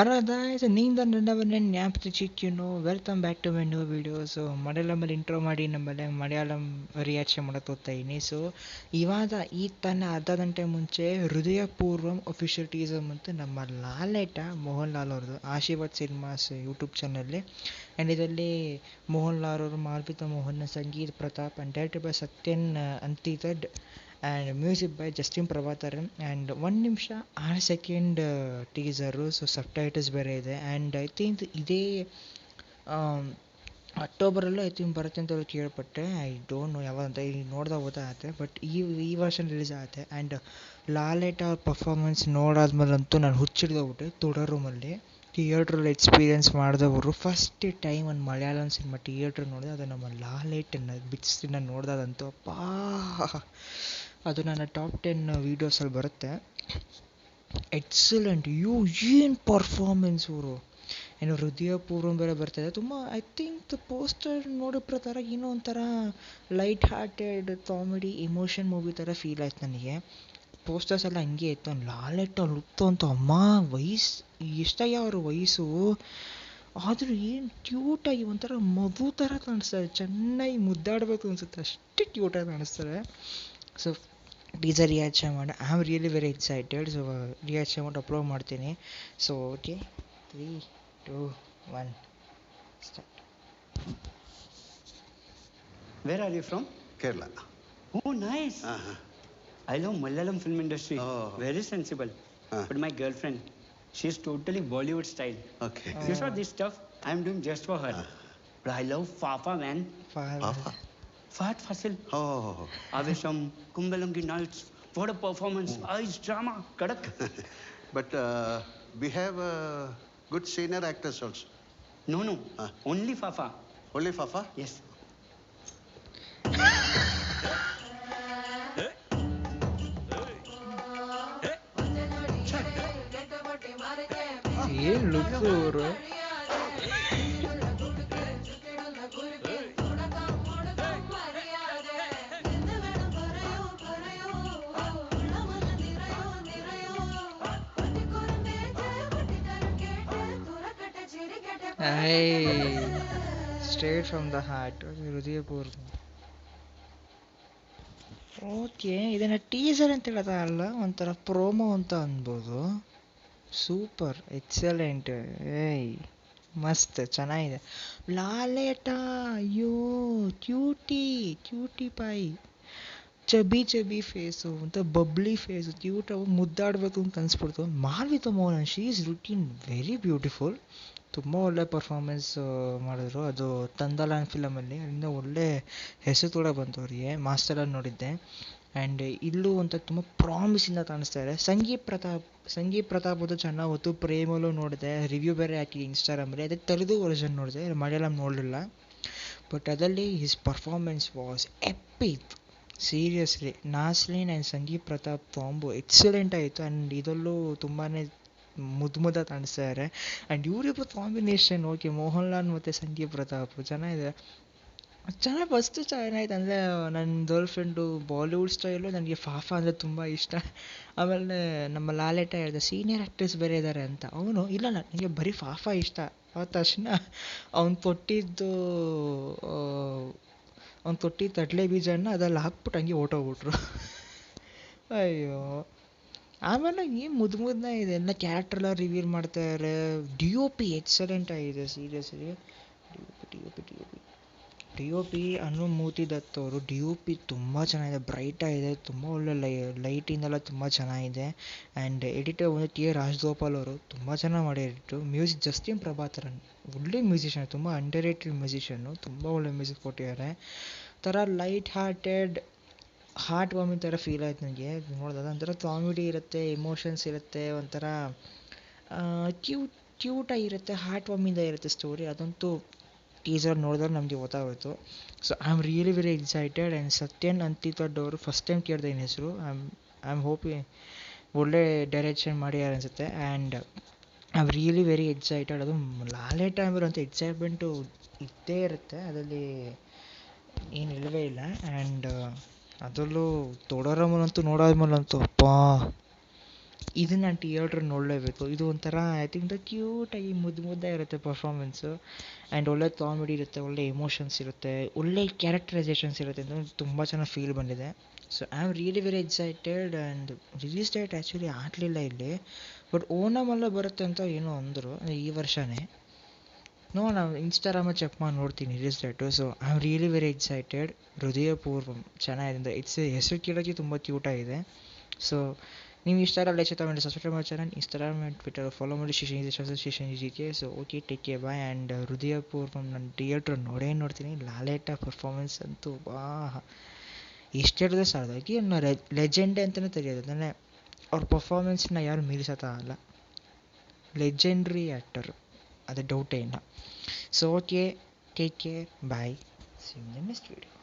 Alright guys, ನೀಂದ ನನ್ನವನ್ನೇ ಜ್ಞಾಪಿಸಿಕ್ಕಿನು welcome back to my new video. So ಮಲಯಾಳಮಲ್ಲಿ ಇಂಟ್ರೋ ಮಾಡಿ ನಮ್ಮಲ್ಲೇ ಮಲಯಾಳಂ ರಿಯಾಕ್ಷನ್ ಮಾಡಕ್ಕೆ ಹೋಗ್ತಾ ಇದ್ದೀನಿ. ಸೊ ಇವಾಗ ಈ ತಾನೇ ಅರ್ಧ ಗಂಟೆ ಮುಂಚೆ ಹೃದಯಪೂರ್ವಂ ಅಫಿಷಿಯಲ್ ಟೀಸರ್ ಮತ್ತು ನಮ್ಮ ಲಾಲೇಟ ಮೋಹನ್ ಲಾಲ್ ಅವ್ರದ್ದು ಆಶೀರ್ವಾದ್ ಸಿನಿಮಾಸ್ ಯೂಟ್ಯೂಬ್ ಚಾನಲ್ಲಿ. ಆ್ಯಂಡ್ ಇದರಲ್ಲಿ ಮೋಹನ್ ಲಾಲ್ ಅವರು, Malvika Mohan, Sangeeth Prathap and directed by Sathyan Anthikad and music by Justin Prabhakaran. And 1 ನಿಮಿಷ 6 second teaser. So subtitles ಬೇರೆ ಇದೆ. ಆ್ಯಂಡ್ ಐ ಥಿಂಕ್ ಇದೇ ಅಕ್ಟೋಬರಲ್ಲೂ ಐ ಥಿಂಕ್ ಬರುತ್ತೆ ಅಂತ ಕೇಳ್ಪಟ್ಟೆ. ಐ ಡೋಂಟ್ ನೋ ಯಾವಾಗ ಅಂತ, ಈಗ ನೋಡ್ದಾಗ ಗೊತ್ತಾಗುತ್ತೆ. ಬಟ್ ಈ ವರ್ಷನ್ ರಿಲೀಸ್ ಆಗುತ್ತೆ. ಆ್ಯಂಡ್ ಲಾಲೇಟ ಅವ್ರ ಪರ್ಫಾರ್ಮೆನ್ಸ್ ನೋಡಾದ್ಮೇಲಂತೂ ನಾನು ಹುಚ್ಚಿಡ್ದೋಗ್ಬಿಟ್ಟೆ. ತುಡ ರೂಮಲ್ಲಿ ಥಿಯೇಟ್ರಲ್ಲಿ ಎಕ್ಸ್ಪೀರಿಯೆನ್ಸ್ ಮಾಡಿದವರು ಫಸ್ಟ್ ಟೈಮ್ ಒಂದು ಮಲಯಾಳಂ ಸಿನಿಮಾ ಥಿಯೇಟ್ರ್ ನೋಡಿದೆ. ಅದು ನಮ್ಮ ಲಾಲೇಟನ್ನು ಬಿಚ್ಚಿನ ನೋಡಿದಾಗಂತೂ ಅಪ್ಪಾ, ಅದು ನನ್ನ ಟಾಪ್ 10 ವೀಡಿಯೋಸಲ್ಲಿ ಬರುತ್ತೆ. ಎಕ್ಸಲೆಂಟ್. ಏನು ಪರ್ಫಾರ್ಮೆನ್ಸ್ ಅವರು. ಏನು ಹೃದಯಪೂರ್ವಂ ಬೇರೆ ಬರ್ತಾಯಿದೆ. ತುಂಬ ಐ ಥಿಂಕ್ ಪೋಸ್ಟರ್ ನೋಡೋ ಪ್ರಕಾರ ಏನೋ ಒಂಥರ light hearted comedy emotion movie ಥರ ಫೀಲ್ ಆಯ್ತು ನನಗೆ. ಪೋಸ್ಟರ್ಸ್ ಎಲ್ಲ ಹಂಗೆ ಇತ್ತು. ಲಾಲೆಟ್ ಅವ್ರು ಹುಟ್ಟು ಅಂತ ಅಮ್ಮ ವಯಸ್ಸು ಎಷ್ಟಯ್ಯ ಅವ್ರ ವಯಸ್ಸು, ಆದರೂ ಏನು ಕ್ಯೂಟಾಗಿ ಒಂಥರ ಮಗು ಥರ ಕಾಣಿಸ್ತಾರೆ. ಚೆನ್ನಾಗಿ ಮುದ್ದಾಡಬೇಕು ಅನಿಸುತ್ತೆ, ಅಷ್ಟು ಕ್ಯೂಟಾಗಿ ಕಾಣಿಸ್ತಾರೆ. ಸೊ ಟೀಸರ್ ರಿಯಾಕ್ಷನ್ ಮಾಡಿ I am really very excited. So reaction ಮಾಡಿ ಅಪ್ಲೋಡ್ ಮಾಡ್ತೀನಿ. So okay, 3, 2, 1 start. Where are you from? Kerala. Oh, nice. I love Malayalam film industry. Oh. Very sensible. But my girlfriend, she's totally Bollywood style. Okay. You saw this stuff I'm doing just for her. But I love Fafa, man. Papa. Fahad Fasil. Oh. Avesham, Kumbalangi Nights. What a performance. Ice drama. Kadak. But we have good senior actors also. No. Only Fafa. Only Fafa? Yes. ಏನು look ಅವರು. Straight from the heart, Hridayapoorva. Okay, ಇದನ್ನು teaser ಅಂತ ಹೇಳೋದಲ್ಲ, ಒಂಥರ promo ಅಂತ ಅನ್ಬೋದು. Super, excellent. ಮಸ್ತ್ ಚೆನ್ನಾಗಿದೆ. ಲಾಲೇಟ, ಅಯ್ಯೋ ಕ್ಯೂಟಿ ಪಾಯಿ, ಚಬಿ ಫೇಸು, ಅಂತ ಬಬ್ಲಿ ಫೇಸು, ಕ್ಯೂಟಾಗಿ ಮುದ್ದಾಡಬೇಕು ಅಂತ ಅನಿಸ್ಬಿಡ್ತು. Malvika Mohan, she is looking very beautiful. ತುಂಬ ಒಳ್ಳೆ ಪರ್ಫಾರ್ಮೆನ್ಸ್ ಮಾಡಿದ್ರು. ಅದು ತಂದಲಾನ್ ಫಿಲಮಲ್ಲಿ ಅದರಿಂದ ಒಳ್ಳೆ ಹೆಸರು ಕೂಡ ಬಂತು ಅವರಿಗೆ. ಮಾಸ್ಟರಲ್ಲಿ ನೋಡಿದ್ದೆ. ಆ್ಯಂಡ್ ಇಲ್ಲೂ ಅಂತ ತುಂಬ ಪ್ರಾಮಿಸಿಂದ ಕಾಣಿಸ್ತಾ ಇದೆ. ಸಂಗೀತ್ ಪ್ರತಾಪ್ ಅದು ಚೆನ್ನಾಗಿ ಹೊತ್ತು. ಪ್ರೇಮಲ್ಲೂ ನೋಡಿದೆ, ರಿವ್ಯೂ ಬೇರೆ ಹಾಕಿ ಇನ್ಸ್ಟಾಗ್ರಾಮಲ್ಲಿ. ಅದಕ್ಕೆ ತೆಲುಗು ವರ್ಷನ್ ನೋಡಿದೆ, ಮಲಯಾಳಂ ನೋಡಲಿಲ್ಲ. ಬಟ್ ಅದರಲ್ಲಿ his performance was epic. Seriously Naslen and Sangeeth Prathap combo excellent ಆಯಿತು. ಆ್ಯಂಡ್ ಇದರಲ್ಲೂ ತುಂಬಾ ಮುದ್ದು ಕಾಣಿಸ್ತಾ ಇದ್ದಾರೆ. ಆ್ಯಂಡ್ ಇವರಿಬ್ಬರು ಕಾಂಬಿನೇಷನ್ ಓಕೆ, ಮೋಹನ್ ಲಾಲ್ ಮತ್ತು ಸಂಗೀತ್ ಪ್ರತಾಪ್ ಚೆನ್ನಾಗಿದೆ. ಫಸ್ಟು ಚೆನ್ನಾಗಿತ್ತು. ಅಂದರೆ ನನ್ನ ಗರ್ಲ್ ಫ್ರೆಂಡು ಬಾಲಿವುಡ್ ಸ್ಟೈಲು, ನನಗೆ ಫಾಫಾ ಅಂದರೆ ತುಂಬ ಇಷ್ಟ. ಆಮೇಲೆ ನಮ್ಮ ಲಾಲೇಟ ಹೇಳಿದೆ ಸೀನಿಯರ್ ಆ್ಯಕ್ಟ್ರೆಸ್ ಬೇರೆ ಇದ್ದಾರೆ ಅಂತ. ಅವನು ಇಲ್ಲ ನನಗೆ ಬರೀ ಫಾಫಾ ಇಷ್ಟ. ಆದ ತಕ್ಷಣ ಅವ್ನು ತೊಟ್ಟಿದ್ದು ತಡ್ಲೆ ಬೀಜನ ಅದ್ರಲ್ಲಿ ಹಾಕ್ಬಿಟ್ಟು ಹಂಗೆ ಹೊರ್ಟೋಗ್ಬಿಟ್ರು. ಅಯ್ಯೋ. ಆಮೇಲೆ ಏನು ಮುದ್ದ ಇದೆ, ಎಲ್ಲ ಕ್ಯಾರೆಕ್ಟ್ರೆಲ್ಲ ರಿವೀಲ್ ಮಾಡ್ತಾಯಿದ್ದಾರೆ. ಡಿ ಒ ಪಿ ಎಕ್ಸಲೆಂಟ್ ಆಗಿದೆ ಸೀರಿಯಸ್ಲಿ. ಡಿ ಒ ಪಿ ಅನು ಮೂರ್ತಿ ದತ್ ಅವರು ಡಿ ಒ ಪಿ ತುಂಬ ಚೆನ್ನಾಗಿದೆ, ಬ್ರೈಟ್ ಆಗಿದೆ, ತುಂಬ ಒಳ್ಳೆ ಲೈಟಿಂದೆಲ್ಲ ತುಂಬ ಚೆನ್ನಾಗಿದೆ. ಆ್ಯಂಡ್ ಎಡಿಟರ್ ಒಂದು ಟಿ ಎ ರಾಜಗೋಪಾಲ್ ಅವರು ತುಂಬ ಚೆನ್ನಾಗಿ ಮಾಡಿ ಎಡಿಟು. ಮ್ಯೂಸಿಕ್ ಜಸ್ಟಿನ್ ಪ್ರಭಾಕರನ್ ಒಳ್ಳೆ ಮ್ಯೂಸಿಷಿಯನ್, ತುಂಬ ಅಂಡರ್ ರೇಟೆಡ್ ಮ್ಯೂಸಿಷಿಯನ್ನು, ತುಂಬ ಒಳ್ಳೆ ಮ್ಯೂಸಿಕ್ ಕೊಟ್ಟಿದ್ದಾರೆ. ಥರ ಲೈಟ್ ಹಾರ್ಟ್ ವಾರ್ಮಿಂಗ್ ಥರ ಫೀಲ್ ಆಯ್ತು ನನಗೆ ನೋಡಿದಾಗ. ಒಂಥರ ಕಾಮಿಡಿ ಇರುತ್ತೆ, ಎಮೋಷನ್ಸ್ ಇರುತ್ತೆ, ಒಂಥರ ಕ್ಯೂಟಾಗಿರುತ್ತೆ, ಹಾರ್ಟ್ ವಾರ್ಮಿಂದ ಇರುತ್ತೆ ಸ್ಟೋರಿ. ಅದಂತೂ ಟೀಸರ್ ನೋಡಿದಾಗ ನಮಗೆ ಗೊತ್ತಾಗೋಯ್ತು. So I am really very excited. And Sathyan Anthikad ಅವರು ಫಸ್ಟ್ ಟೈಮ್ ಕೇಳಿದೆ ಇನ್ನು ಹೆಸರು. ಐ ಆಮ್ ಹೋಪಿಂಗ್ ಒಳ್ಳೆ ಡೈರೆಕ್ಷನ್ ಮಾಡ್ಯಾರ ಅನಿಸುತ್ತೆ. And I am really very excited. ಅದು ಲಾಲೇಟ ಅಂದ್ರೆ ಅಂತ ಎಕ್ಸೈಟ್ಮೆಂಟು ಇದ್ದೇ ಇರುತ್ತೆ, ಅದರಲ್ಲಿ ಏನು ಇಲ್ಲವೇ ಇಲ್ಲ. ಆ್ಯಂಡ್ ಅದರಲ್ಲೂ ದೊಡ್ಡವರಮ್ಮನಂತೂ ನೋಡಾದ್ಮೇಲಂತೂ ಅಪ್ಪಾ ಇದು ನಾನು ಥಿಯೇಟ್ರ್ ನೋಡಲೇಬೇಕು. ಇದು ಒಂಥರ ಐ ಥಿಂಕ್ ದ ಕ್ಯೂಟಾಗಿ ಮುದ್ದೇ ಇರುತ್ತೆ ಪರ್ಫಾರ್ಮೆನ್ಸು. ಆ್ಯಂಡ್ ಒಳ್ಳೆ ಕಾಮಿಡಿ ಇರುತ್ತೆ, ಒಳ್ಳೆ ಎಮೋಷನ್ಸ್ ಇರುತ್ತೆ, ಒಳ್ಳೆ ಕ್ಯಾರೆಕ್ಟರೈಸೇಷನ್ಸ್ ಇರುತ್ತೆ ಅಂತ ತುಂಬ ಚೆನ್ನಾಗಿ ಫೀಲ್ ಬಂದಿದೆ. So I am really very excited. And release date actually ಆಗಲಿಲ್ಲ ಇಲ್ಲಿ, ಬಟ್ ಓಣಮಲ್ಲೇ ಬರುತ್ತೆ ಅಂತ ಏನೋ ಅಂದರು, ಈ ವರ್ಷವೇ. ನಾನು ಇನ್ಸ್ಟಾಗ್ರಾಮಲ್ಲಿ ಚೆಕ್ ಮಾಡಿ ನೋಡ್ತೀನಿ release date. So I am really very excited. Hridayapoorvam ಚೆನ್ನಾಗಿದೆ, ಹೆಸರು ಕೇಳೋಕ್ಕೆ ತುಂಬ ಕ್ಯೂಟಾಗಿದೆ. ಸೊ ನೀವು ಇಷ್ಟ ಆದರೆ ಲೈಕ್ ತಗೊಂಡು ಸಬ್ಸ್ಕ್ರೈಬ್ ಮಾಡಿ channel, Instagram and Twitter follow ಮಾಡಿ. ಸ್ಟೇಷನ್ ಇದಕ್ಕೆ. So okay, take care, bye. And Hridayapoorvam ನಾನು ಥಿಯೇಟ್ರ್ ನೋಡ್ತೀನಿ. ಲಾಲೇಟ ಪರ್ಫಾರ್ಮೆನ್ಸ್ ಅಂತೂ ಎಷ್ಟು ಹೇಳಿದ್ರೆ ಸಾಲದಾಗಿ ಲೆಜೆಂಡೆ ಅಂತಲೇ ತಿಳಿಯೋದು. ಅಂದರೆ ಅವ್ರ ಪರ್ಫಾರ್ಮೆನ್ಸ್ನ ಯಾರು ಮೀರಿಸೋಕ್ಕಾಗಲ್ಲ. ಲೆಜೆಂಡ್ರಿ ಆ್ಯಕ್ಟರ್, ಅದು ಡೌಟೇ ಇಲ್ಲ. So okay, take care, bye, see you in the next video.